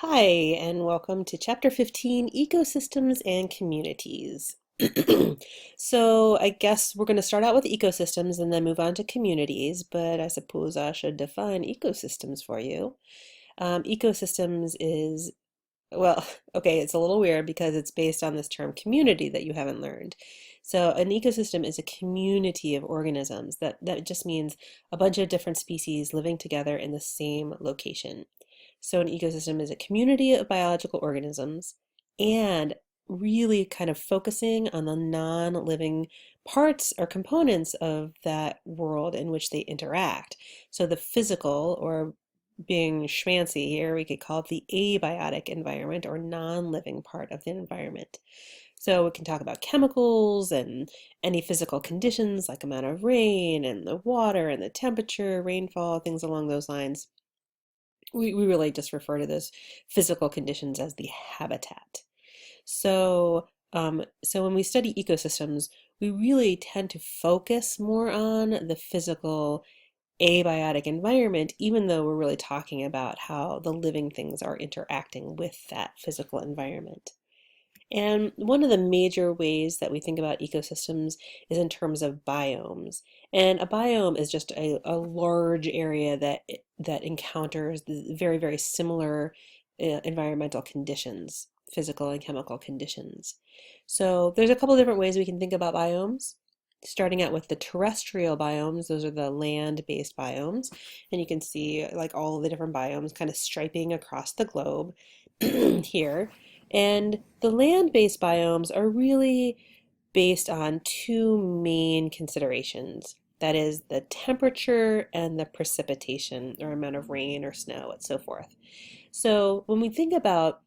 Hi, and welcome to Chapter 15, Ecosystems and Communities. So I guess we're going to start out with ecosystems and then move on to communities, but I suppose I should define ecosystems for you. Ecosystems is, well, okay, it's a little weird because it's based on this term community that you haven't learned. So an ecosystem is a community of organisms. That just means a bunch of different species living together in the same location. So an ecosystem is a community of biological organisms and really kind of focusing on the non-living parts or components of that world in which they interact. So the physical, or being schmancy here, we could call it the abiotic environment or non-living part of the environment. So we can talk about chemicals and any physical conditions like amount of rain and the water and the temperature, rainfall, things along those lines. We really just refer to those physical conditions as the habitat. So when we study ecosystems, we really tend to focus more on the physical abiotic environment, even though we're really talking about how the living things are interacting with that physical environment. And one of the major ways that we think about ecosystems is in terms of biomes. And a biome is just a large area that encounters the very, very similar environmental conditions, physical and chemical conditions. So there's a couple different ways we can think about biomes. Starting out with the terrestrial biomes, those are the land-based biomes. And you can see like all of the different biomes kind of striping across the globe here. And the land-based biomes are really based on two main considerations. That is the temperature and the precipitation, or amount of rain or snow and so forth. So when we think about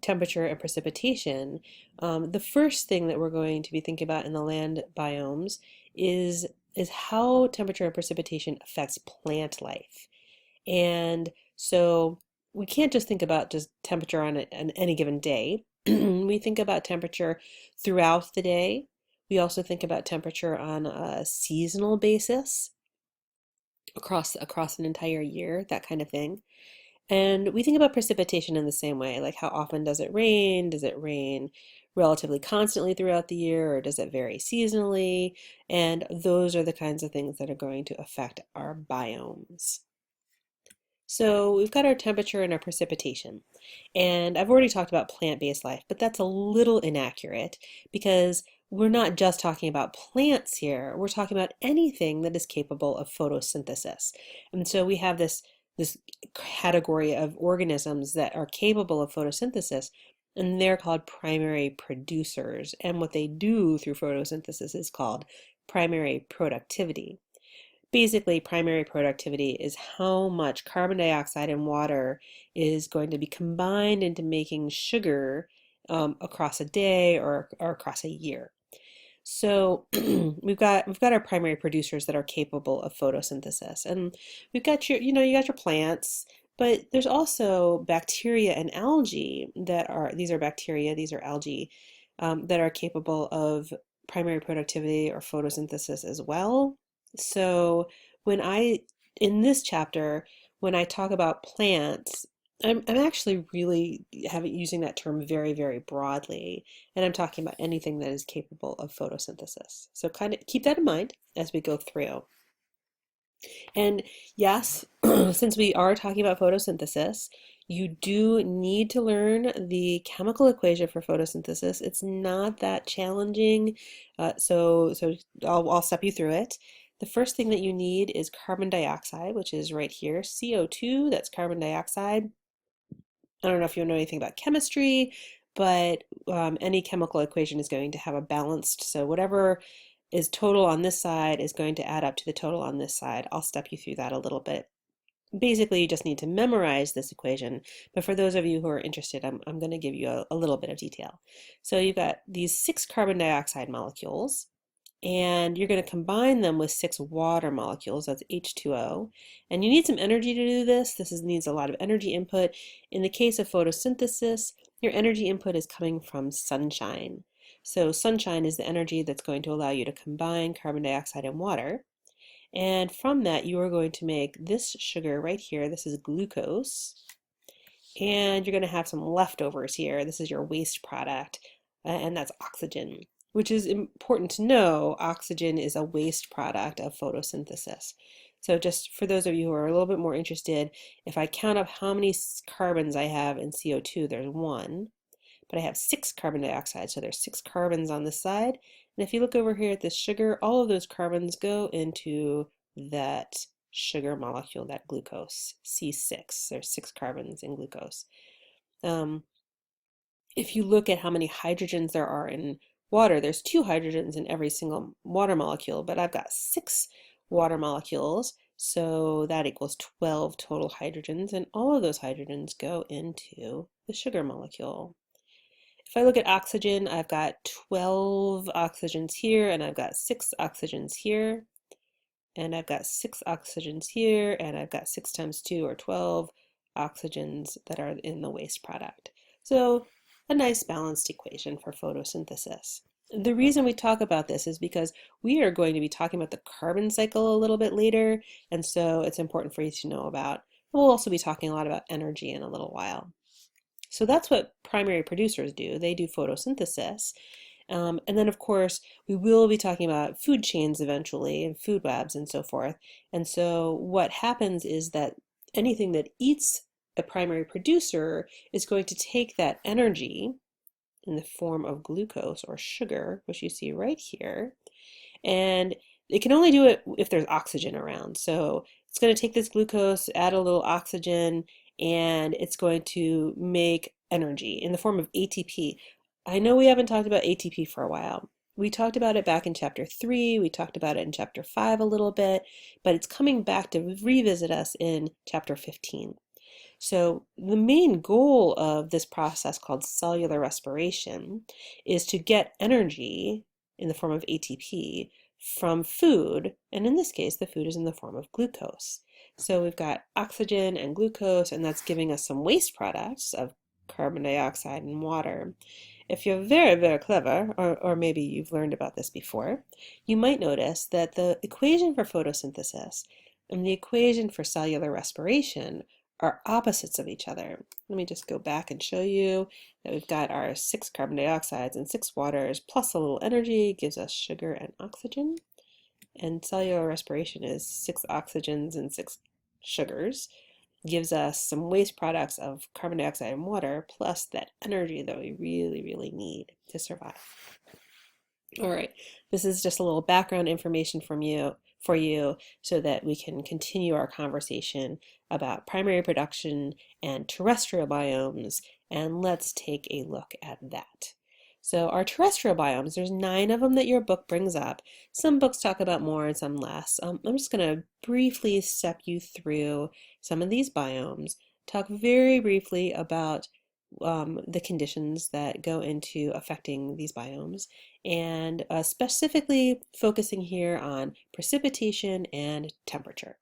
temperature and precipitation, the first thing that we're going to be thinking about in the land biomes is, is how temperature and precipitation affects plant life. And so we can't just think about just temperature on any given day. We think about temperature throughout the day. We also think about temperature on a seasonal basis across an entire year, that kind of thing. And we think about precipitation in the same way, like how often does it rain? Does it rain relatively constantly throughout the year, or does it vary seasonally? And those are the kinds of things that are going to affect our biomes. So we've got our temperature and our precipitation. And I've already talked about plant-based life, but that's a little inaccurate because we're not just talking about plants here. We're talking about anything that is capable of photosynthesis. And so we have this category of organisms that are capable of photosynthesis, and they're called primary producers. And what they do through photosynthesis is called primary productivity. Basically, primary productivity is how much carbon dioxide and water is going to be combined into making sugar across a day or across a year. So we've got our primary producers that are capable of photosynthesis, and we've got you got your plants, but there's also bacteria and algae that are these are bacteria, these are algae that are capable of primary productivity or photosynthesis as well. So when I, in this chapter, when I talk about plants, I'm actually really using that term very, very broadly, and I'm talking about anything that is capable of photosynthesis. So kind of keep that in mind as we go through. And yes, since we are talking about photosynthesis, you do need to learn the chemical equation for photosynthesis. It's not that challenging, so I'll step you through it. The first thing that you need is carbon dioxide, which is right here, CO2, that's carbon dioxide. I don't know if you know anything about chemistry, but any chemical equation is going to have a balanced, so whatever is total on this side is going to add up to the total on this side. I'll step you through that a little bit. Basically, you just need to memorize this equation, but for those of you who are interested, I'm going to give you a little bit of detail. So you've got these 6 carbon dioxide molecules, and you're going to combine them with 6 water molecules, that's H2O. And you need some energy to do this. Needs a lot of energy input. In the case of photosynthesis, your energy input is coming from sunshine. So sunshine is the energy that's going to allow you to combine carbon dioxide and water. And from that, you are going to make this sugar right here. This is glucose. and you're going to have some leftovers here. This is your waste product, and that's oxygen, which is important to know. Oxygen is a waste product of photosynthesis. So just for those of you who are a little bit more interested, if I count up how many carbons I have in CO2, there's one, but I have 6 carbon dioxide, so there's 6 carbons on this side. And if you look over here at this sugar, all of those carbons go into that sugar molecule, that glucose, C6. There's 6 carbons in glucose. Um, if you look at how many hydrogens there are in water, there's 2 hydrogens in every single water molecule, but I've got 6 water molecules, so that equals 12 total hydrogens, and all of those hydrogens go into the sugar molecule. If I look at oxygen, I've got 12 oxygens here, and I've got 6 oxygens here, and I've got 6 oxygens here, and I've got 6 times 2 or 12 oxygens that are in the waste product. So a nice balanced equation for photosynthesis. The reason we talk about this is because we are going to be talking about the carbon cycle a little bit later, and so it's important for you to know about. We'll also be talking a lot about energy in a little while. So that's what primary producers do. They do photosynthesis. And then, of course, we will be talking about food chains eventually and food webs and so forth. And so what happens is that anything that eats a primary producer is going to take that energy in the form of glucose or sugar, which you see right here, and it can only do it if there's oxygen around. So it's going to take this glucose, add a little oxygen, and it's going to make energy in the form of ATP. I know we haven't talked about ATP for a while. We talked about it back in chapter 3, we talked about it in chapter 5 a little bit, but it's coming back to revisit us in chapter 15. So the main goal of this process called cellular respiration is to get energy in the form of ATP from food, and in this case, the food is in the form of glucose. So we've got oxygen and glucose, and that's giving us some waste products of carbon dioxide and water. If you're very, very clever, or maybe you've learned about this before, you might notice that the equation for photosynthesis and the equation for cellular respiration are opposites of each other. Let me just go back and show you that we've got our 6 carbon dioxides and 6 waters plus a little energy gives us sugar and oxygen. And cellular respiration is 6 oxygens and 6 sugars, gives us some waste products of carbon dioxide and water plus that energy that we really, really need to survive. All right, this is just a little background information for you so that we can continue our conversation about primary production and terrestrial biomes, and let's take a look at that. So our terrestrial biomes, there's 9 of them that your book brings up. Some books talk about more and some less. I'm just going to briefly step you through some of these biomes, talk very briefly about the conditions that go into affecting these biomes, and specifically focusing here on precipitation and temperature.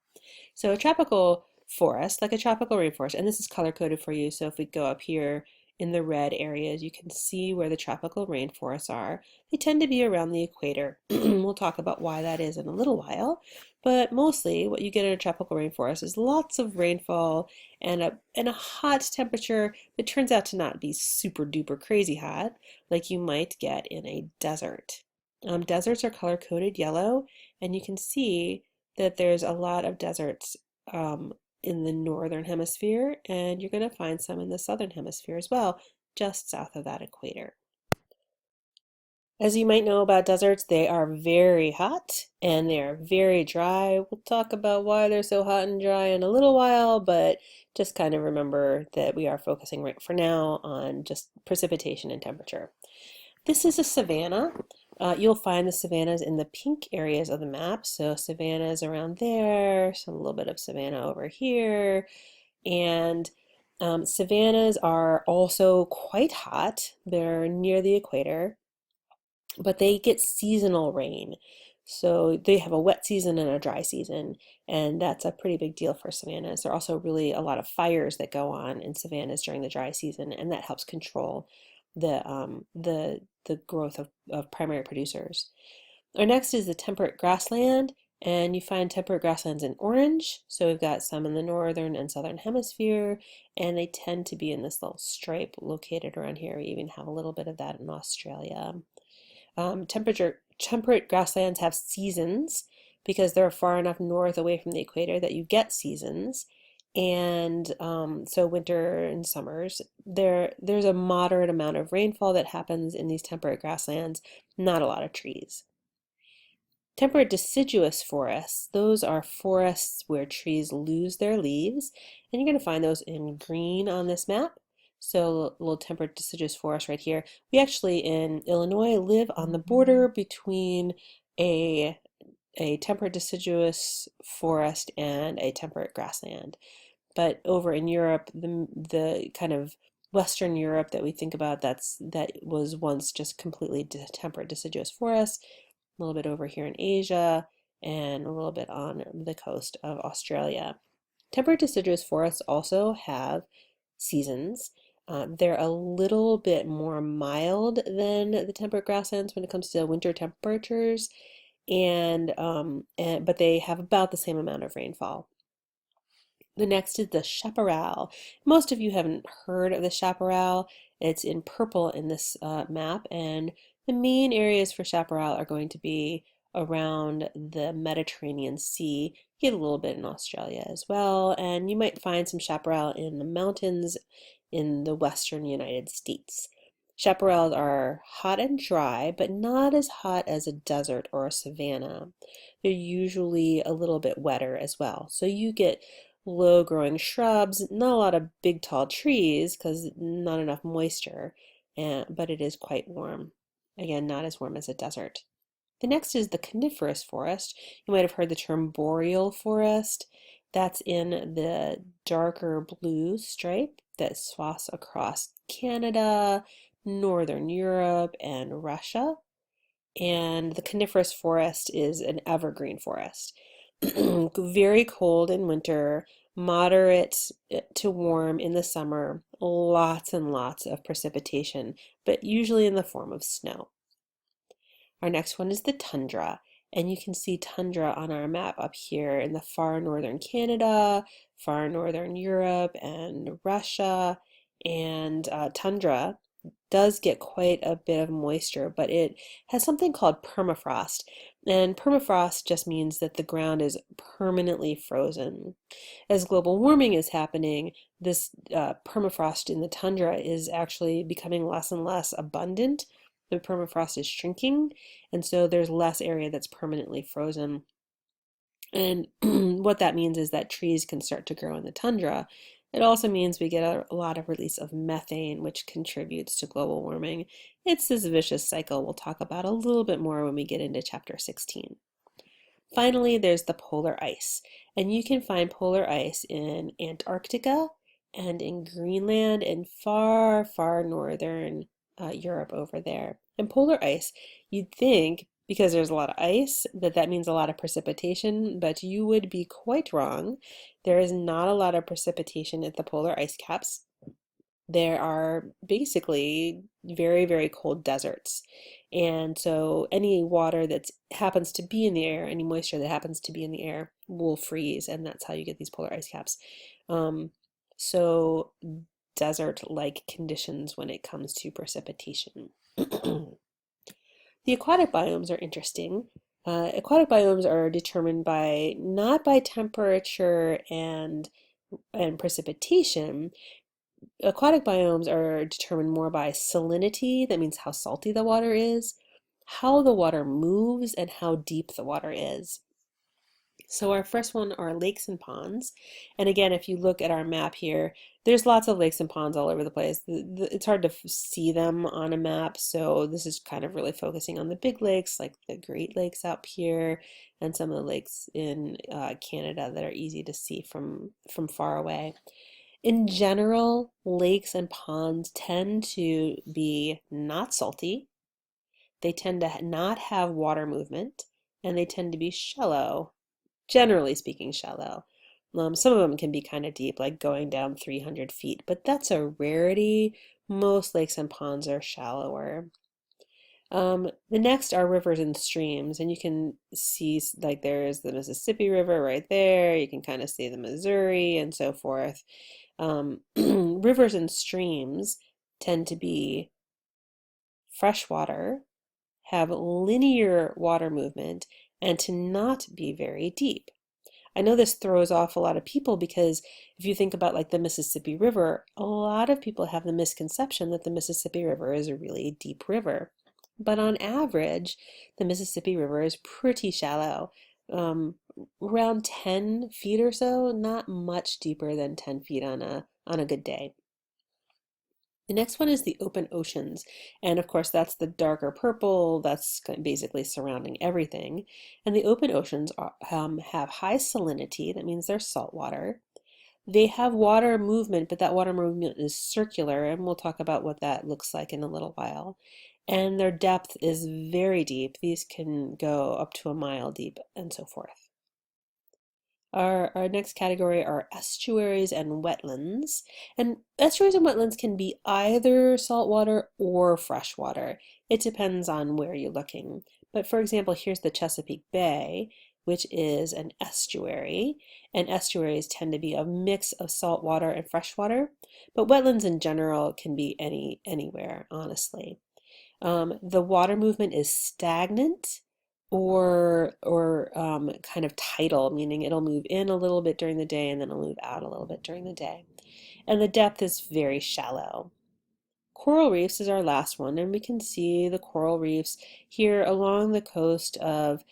So a tropical forest, like a tropical rainforest, and this is color coded for you, so if we go up here in the red areas, you can see where the tropical rainforests are. They tend to be around the equator. We'll talk about why that is in a little while, but mostly what you get in a tropical rainforest is lots of rainfall and a hot temperature that turns out to not be super duper crazy hot like you might get in a desert. Deserts are color coded yellow, and you can see that there's a lot of deserts in the northern hemisphere, and you're going to find some in the southern hemisphere as well, just south of that equator. As you might know about deserts, they are very hot and they are very dry. We'll talk about why they're so hot and dry in a little while, but just kind of remember that we are focusing right for now on just precipitation and temperature. This is a savanna. You'll find the savannas in the pink areas of the map. So savannas around there, some little bit of savanna over here. And savannas are also quite hot. They're near the equator, but they get seasonal rain. So they have a wet season and a dry season, and that's a pretty big deal for savannas. There are also really a lot of fires that go on in savannas during the dry season, and that helps control the growth of primary producers. Our next is the temperate grassland. And you find temperate grasslands in orange. So we've got some in the northern and southern hemisphere, and they tend to be in this little stripe located around here. We even have a little bit of that in Australia. Temperate grasslands have seasons because they're far enough north away from the equator that you get seasons. And so winter and summers, there's a moderate amount of rainfall that happens in these temperate grasslands, not a lot of trees. Temperate deciduous forests, those are forests where trees lose their leaves, and you're going to find those in green on this map. So little temperate deciduous forest right here. We actually in Illinois live on the border between a temperate deciduous forest and a temperate grassland. But over in Europe, the kind of Western Europe that we think about, that was once just completely temperate deciduous forest, a little bit over here in Asia, and a little bit on the coast of Australia. Temperate deciduous forests also have seasons. They're a little bit more mild than the temperate grasslands when it comes to winter temperatures, but they have about the same amount of rainfall. The next is the chaparral. Most of you haven't heard of the chaparral. It's in purple in this map, and the main areas for chaparral are going to be around the Mediterranean Sea. You get a little bit in Australia as well, and you might find some chaparral in the mountains in the western United States. Chaparrals are hot and dry, but not as hot as a desert or a savanna. They're usually a little bit wetter as well. So you get low growing shrubs, not a lot of big tall trees because not enough moisture, but it is quite warm. Again, not as warm as a desert. The next is the coniferous forest. You might have heard the term boreal forest. That's in the darker blue stripe that swaths across Canada, Northern Europe, and Russia. And the coniferous forest is an evergreen forest. Very cold in winter, moderate to warm in the summer, lots and lots of precipitation, but usually in the form of snow. Our next one is the tundra, and you can see tundra on our map up here in the far northern Canada, far northern Europe, and Russia. And tundra does get quite a bit of moisture, but it has something called permafrost. And permafrost just means that the ground is permanently frozen. As global warming is happening, this permafrost in the tundra is actually becoming less and less abundant. The permafrost is shrinking, and so there's less area that's permanently frozen. And what that means is that trees can start to grow in the tundra. It also means we get a lot of release of methane, which contributes to global warming. It's this vicious cycle we'll talk about a little bit more when we get into chapter 16. Finally, there's the polar ice, and you can find polar ice in Antarctica and in Greenland and far, far northern Europe over there. And polar ice, you'd think, because there's a lot of ice, that means a lot of precipitation, but you would be quite wrong. There is not a lot of precipitation at the polar ice caps. There are basically very, very cold deserts. And so any water that happens to be in the air, any moisture that happens to be in the air will freeze, and that's how you get these polar ice caps. So desert-like conditions when it comes to precipitation. The aquatic biomes are interesting. Aquatic biomes are determined by not by temperature and precipitation. Aquatic biomes are determined more by salinity, that means how salty the water is, how the water moves, and how deep the water is. So our first one are lakes and ponds. And again, if you look at our map here, there's lots of lakes and ponds all over the place. It's hard to see them on a map, so this is kind of really focusing on the big lakes, like the Great Lakes up here, and some of the lakes in Canada that are easy to see from far away. In general, lakes and ponds tend to be not salty. They tend to not have water movement, and they tend to be shallow, generally speaking, shallow. Some of them can be kind of deep, like going down 300 feet, but that's a rarity. Most lakes and ponds are shallower. The next are rivers and streams, and you can see like there's the Mississippi River right there. You can kind of see the Missouri and so forth. Rivers and streams tend to be freshwater, have linear water movement, and to not be very deep. I know this throws off a lot of people because if you think about like the Mississippi River, a lot of people have the misconception that the Mississippi River is a really deep river. But on average, the Mississippi River is pretty shallow, um, around 10 feet or so, not much deeper than 10 feet on a good day. The next one is the open oceans. And of course, that's the darker purple, that's basically surrounding everything. And the open oceans have high salinity, that means they're saltwater. They have water movement, but that water movement is circular, and we'll talk about what that looks like in a little while. And their depth is very deep. These can go up to a mile deep, and so forth. Our next category are estuaries and wetlands. And estuaries and wetlands can be either saltwater or freshwater. It depends on where you're looking. But for example, here's the Chesapeake Bay, which is an estuary. And estuaries tend to be a mix of saltwater and freshwater. But wetlands in general can be anywhere, honestly. The water movement is stagnant or kind of tidal, meaning it'll move in a little bit during the day and then it'll move out a little bit during the day. And the depth is very shallow. Coral reefs is our last one, and we can see the coral reefs here along the coast of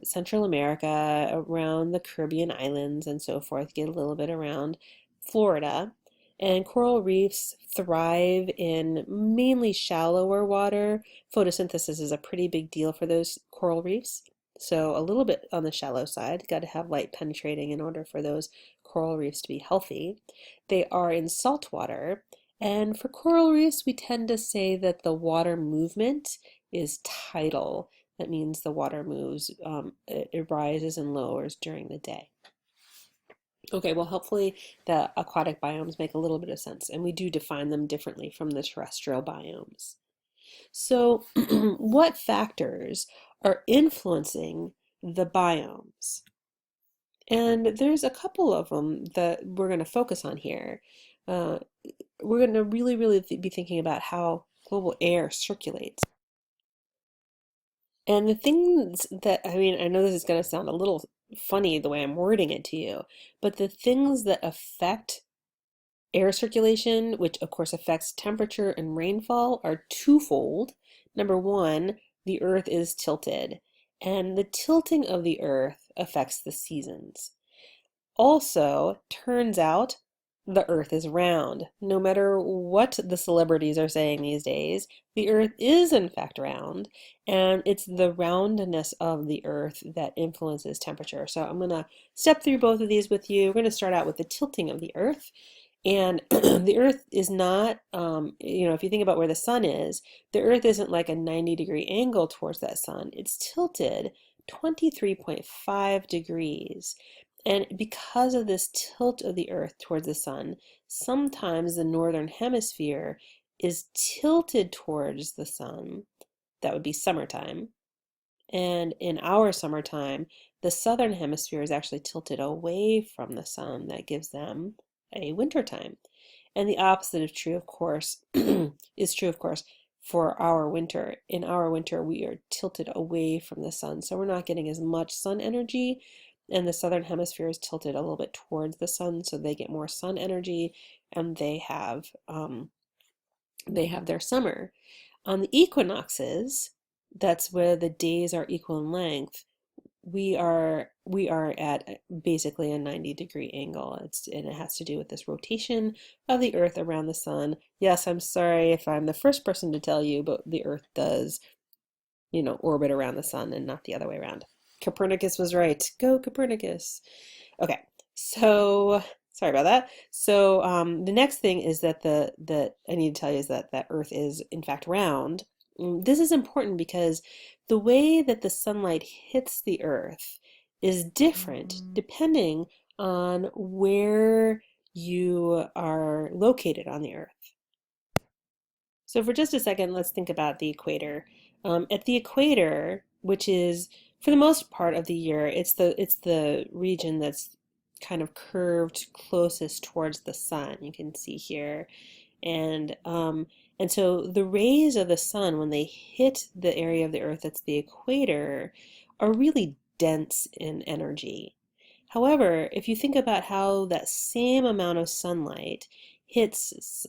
Central America, around the Caribbean islands and so forth, get a little bit around Florida. And coral reefs thrive in mainly shallower water. Photosynthesis is a pretty big deal for those coral reefs. So a little bit on the shallow side, got to have light penetrating in order for those coral reefs to be healthy. They are in salt water, and for coral reefs, we tend to say that the water movement is tidal. That means the water moves, it rises and lowers during the day. Okay, well, hopefully the aquatic biomes make a little bit of sense, and we do define them differently from the terrestrial biomes. So, what factors are influencing the biomes? And there's a couple of them that we're going to focus on here. Uh, we're going to really be thinking about how global air circulates. And the things that, I mean, I know this is going to sound a little funny the way I'm wording it to you, but the things that affect air circulation, which of course affects temperature and rainfall, are twofold. Number one, the earth is tilted, and the tilting of the earth affects the seasons. Also, turns out the earth is round. No matter what the celebrities are saying these days, the earth is in fact round, and it's the roundness of the earth that influences temperature. So I'm going to step through both of these with you. We're going to start out with the tilting of the earth. And the earth is not, if you think about where the sun is, the earth isn't like a 90-degree angle towards that sun. It's tilted 23.5 degrees. And because of this tilt of the earth towards the sun, sometimes the northern hemisphere is tilted towards the sun. That would be summertime. And in our summertime, the southern hemisphere is actually tilted away from the sun. That gives them a wintertime. And the opposite of true, of course, is true, of course, for our winter. In our winter, we are tilted away from the sun, so we're not getting as much sun energy. And the southern hemisphere is tilted a little bit towards the sun, so they get more sun energy, and they have their summer. On the equinoxes, that's where the days are equal in length. We are at basically a 90-degree angle. And it has to do with this rotation of the Earth around the sun. Yes, I'm sorry if I'm the first person to tell you, but the Earth does, orbit around the sun and not the other way around. Copernicus was right. Go Copernicus. Okay, so sorry about that. So the next thing is that I need to tell you is that Earth is in fact round. This is important because the way that the sunlight hits the Earth is different depending on where you are located on the Earth. So for just a second, let's think about the equator. At the equator, which is for the most part of the year, it's the region that's kind of curved closest towards the sun. You can see here, and and so the rays of the sun, when they hit the area of the earth that's the equator, are really dense in energy. However, if you think about how that same amount of sunlight hits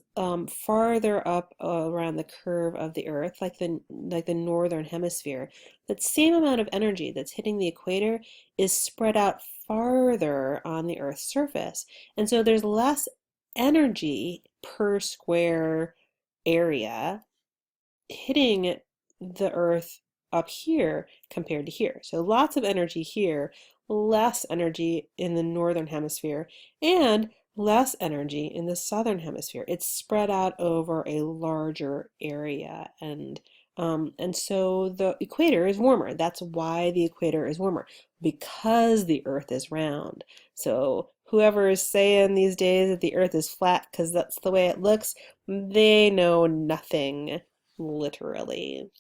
farther up around the curve of the earth, like the northern hemisphere, that same amount of energy that's hitting the equator is spread out farther on the earth's surface. And so there's less energy per square area hitting the earth up here compared to here. So lots of energy here, less energy in the northern hemisphere, and less energy in the southern hemisphere. It's spread out over a larger area, and so the equator is warmer. That's why the equator is warmer, because the earth is round. So whoever is saying these days that the earth is flat because that's the way it looks, they know nothing. Literally.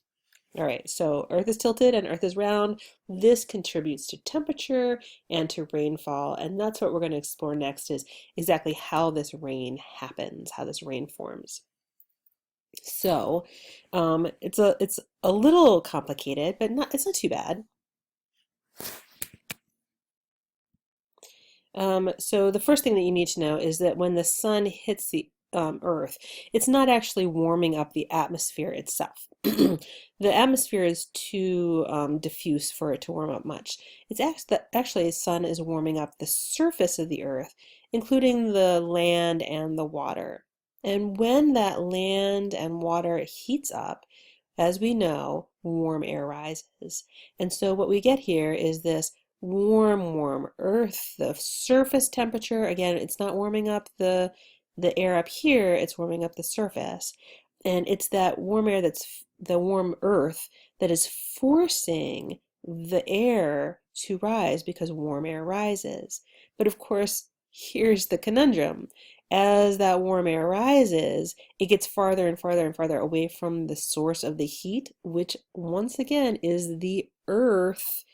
All right, so Earth is tilted and Earth is round. This contributes to temperature and to rainfall, and that's what we're going to explore next, is exactly how this rain happens, how this rain forms. So it's a little complicated, but it's not too bad. So the first thing that you need to know is that when the sun hits the Earth, it's not actually warming up the atmosphere itself. The atmosphere is too diffuse for it to warm up much. It's actually the sun is warming up the surface of the Earth, including the land and the water. And when that land and water heats up, as we know, warm air rises. And so what we get here is this warm earth. The surface temperature, again, it's not warming up the air up here, it's warming up the surface. And it's that warm air, that's the warm earth, that is forcing the air to rise because warm air rises. But of course, here's the conundrum. As that warm air rises, it gets farther and farther and farther away from the source of the heat, which once again is the earth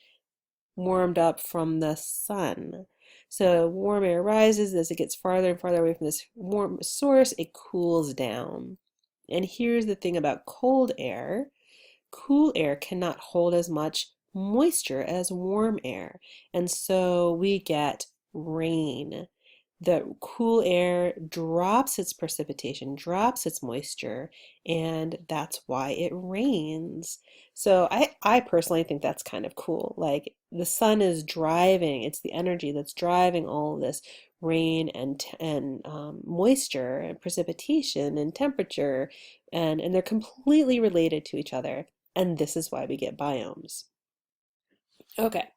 warmed up from the sun. So warm air rises. As it gets farther and farther away from this warm source, it cools down. And here's the thing about cold air. Cool air cannot hold as much moisture as warm air. And so we get rain. The cool air drops its precipitation, drops its moisture, and that's why it rains. So I personally think that's kind of cool. Like the sun is driving, it's the energy that's driving all of this rain and moisture and precipitation and temperature, and they're completely related to each other. And this is why we get biomes. Okay,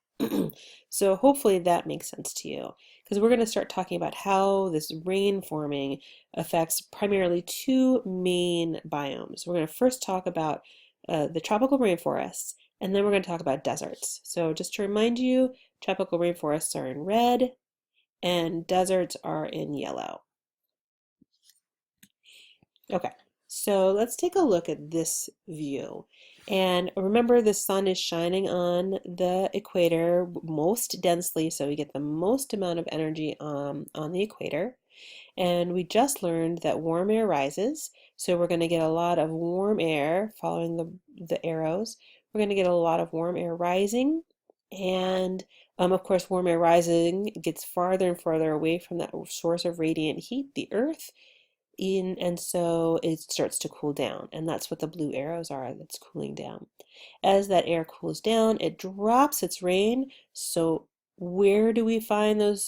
so hopefully that makes sense to you, because we're going to start talking about how this rain forming affects primarily two main biomes. We're going to first talk about the tropical rainforests, and then we're going to talk about deserts. So just to remind you, tropical rainforests are in red, and deserts are in yellow. Okay, so let's take a look at this view. And remember, the sun is shining on the equator most densely, so we get the most amount of energy on the equator. And we just learned that warm air rises, so we're going to get a lot of warm air following the arrows. We're going to get a lot of warm air rising, and of course, warm air rising gets farther and farther away from that source of radiant heat, the Earth, and so it starts to cool down, and that's what the blue arrows are, that's cooling down. As that air cools down, it drops its rain. So where do we find those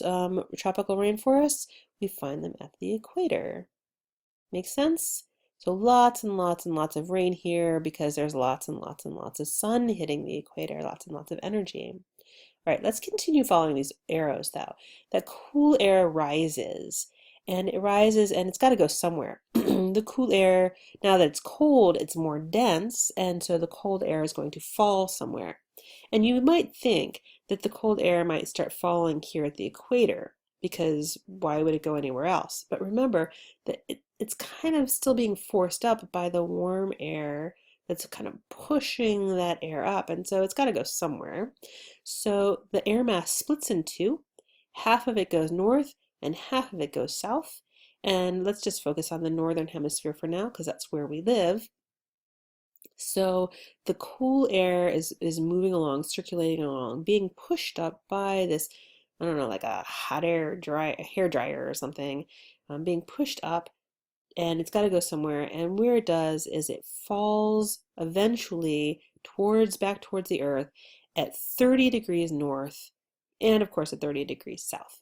tropical rainforests? We find them at the equator. Make sense? So lots and lots and lots of rain here because there's lots and lots and lots of sun hitting the equator, lots and lots of energy. All right, let's continue following these arrows though. That cool air rises, and it rises and it's got to go somewhere. The cool air, now that it's cold, it's more dense, and so the cold air is going to fall somewhere. And you might think that the cold air might start falling here at the equator, because why would it go anywhere else? But remember that it's kind of still being forced up by the warm air that's kind of pushing that air up. And so it's got to go somewhere. So the air mass splits in two. Half of it goes north and half of it goes south. And let's just focus on the northern hemisphere for now because that's where we live. So the cool air is moving along, circulating along, being pushed up by this, I don't know, like a hot air dry hair dryer or something, being pushed up, and it's got to go somewhere. And where it does is it falls eventually towards back towards the earth at 30 degrees north, and of course at 30 degrees south.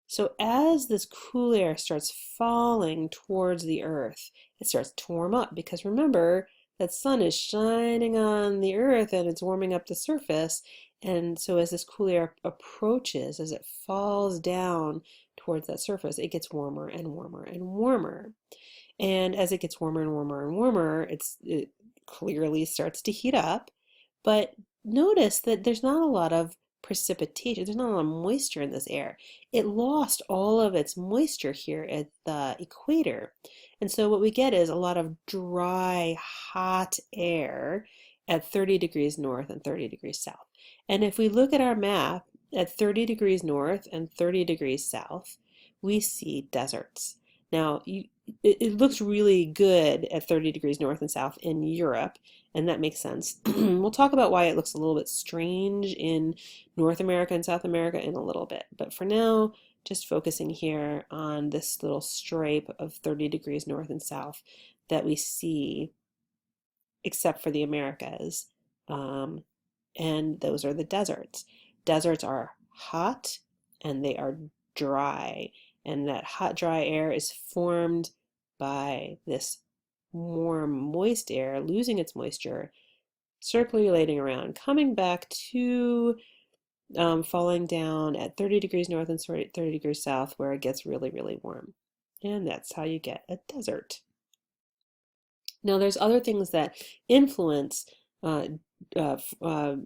So as this cool air starts falling towards the earth, it starts to warm up because remember that sun is shining on the earth and it's warming up the surface. And so as this cool air approaches, as it falls down towards that surface, it gets warmer and warmer and warmer. And as it gets warmer and warmer and warmer, it clearly starts to heat up. But notice that there's not a lot of precipitation. There's not a lot of moisture in this air. It lost all of its moisture here at the equator. And so what we get is a lot of dry, hot air at 30 degrees north and 30 degrees south. And if we look at our map at 30 degrees north and 30 degrees south, we see deserts. Now, it looks really good at 30 degrees north and south in Europe, and that makes sense. We'll talk about why it looks a little bit strange in North America and South America in a little bit. But for now, just focusing here on this little stripe of 30 degrees north and south that we see, except for the Americas. And those are the deserts. Deserts are hot and they are dry. And that hot, dry air is formed by this warm, moist air losing its moisture, circulating around, coming back to falling down at 30 degrees north and 30 degrees south where it gets really, really warm. And that's how you get a desert. Now, there's other things that influence uh, uh, uh,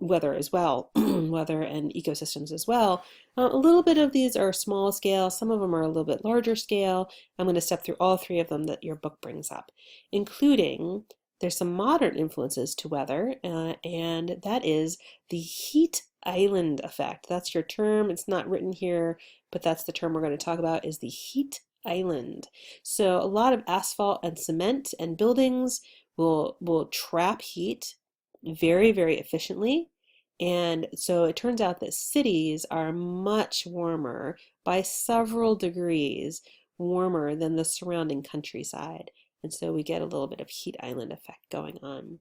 weather as well, weather and ecosystems as well. A little bit of these are small scale, some of them are a little bit larger scale. I'm going to step through all three of them that your book brings up, including there's some modern influences to weather, and that is the heat island effect. That's your term. It's not written here, but that's the term we're going to talk about is the heat island. So a lot of asphalt and cement and buildings will trap heat very, very efficiently. And so it turns out that cities are much warmer by several degrees warmer than the surrounding countryside. And so we get a little bit of heat island effect going on.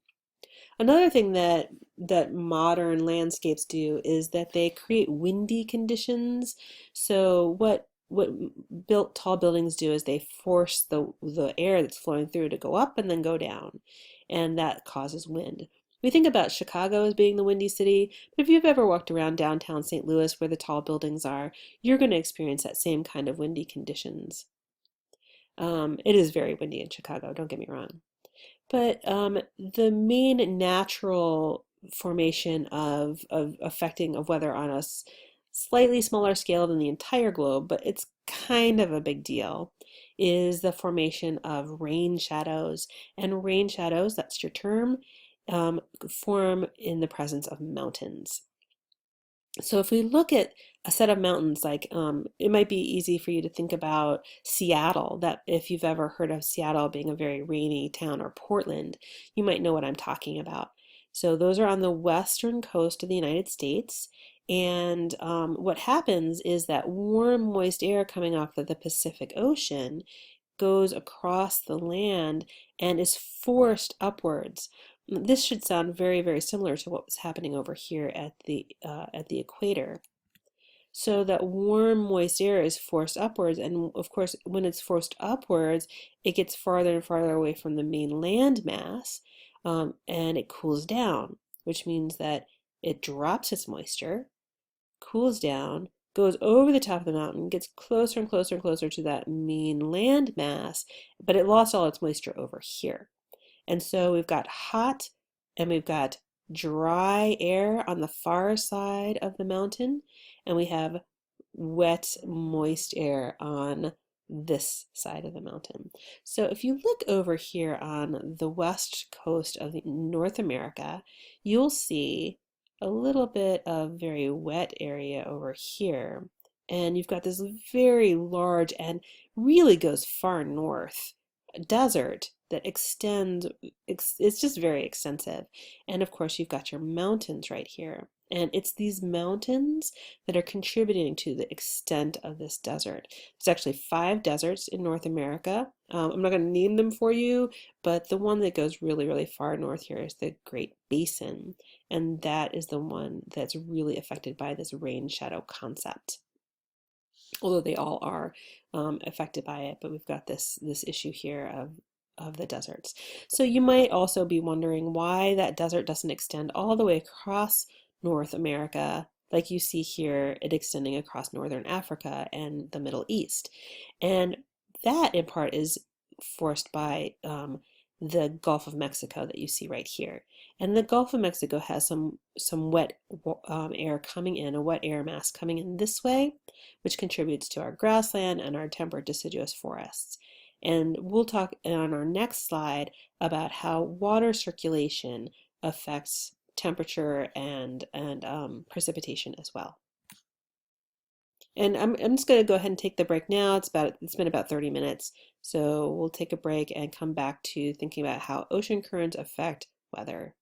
Another thing that modern landscapes do is that they create windy conditions. So what built tall buildings do is they force the air that's flowing through to go up and then go down, and that causes wind. We think about Chicago as being the windy city, but if you've ever walked around downtown St. Louis where the tall buildings are, you're going to experience that same kind of windy conditions. It is very windy in Chicago, don't get me wrong. But the main natural formation of affecting of weather on a slightly smaller scale than the entire globe, but it's kind of a big deal, is the formation of rain shadows. And rain shadows, that's your term, form in the presence of mountains. So if we look at a set of mountains, like it might be easy for you to think about Seattle, that if you've ever heard of Seattle being a very rainy town, or Portland, you might know what I'm talking about. So those are on the western coast of the United States. And what happens is that warm, moist air coming off of the Pacific Ocean goes across the land and is forced upwards. This should sound very, very similar to what was happening over here at the equator. So that warm, moist air is forced upwards, and of course, when it's forced upwards, it gets farther and farther away from the main land mass, and it cools down, which means that it drops its moisture, cools down, goes over the top of the mountain, gets closer and closer and closer to that main land mass, but it lost all its moisture over here. And so we've got hot and we've got dry air on the far side of the mountain, and we have wet, moist air on this side of the mountain. So if you look over here on the west coast of North America, you'll see a little bit of very wet area over here. And you've got this very large and really goes far north desert that extends, it's just very extensive. And of course, you've got your mountains right here. And it's these mountains that are contributing to the extent of this desert. There's actually 5 deserts in North America. I'm not going to name them for you, but the one that goes really, really far north here is the Great Basin. And that is the one that's really affected by this rain shadow concept, although they all are affected by it. But we've got this issue here of the deserts. So you might also be wondering why that desert doesn't extend all the way across North America, like you see here, it extending across Northern Africa and the Middle East. And that in part is forced by the Gulf of Mexico that you see right here. And the Gulf of Mexico has some wet air coming in, a wet air mass coming in this way, which contributes to our grassland and our temperate deciduous forests. And we'll talk on our next slide about how water circulation affects temperature and precipitation as well. And I'm just going to go ahead and take the break now. It's been about 30 minutes. So we'll take a break and come back to thinking about how ocean currents affect weather.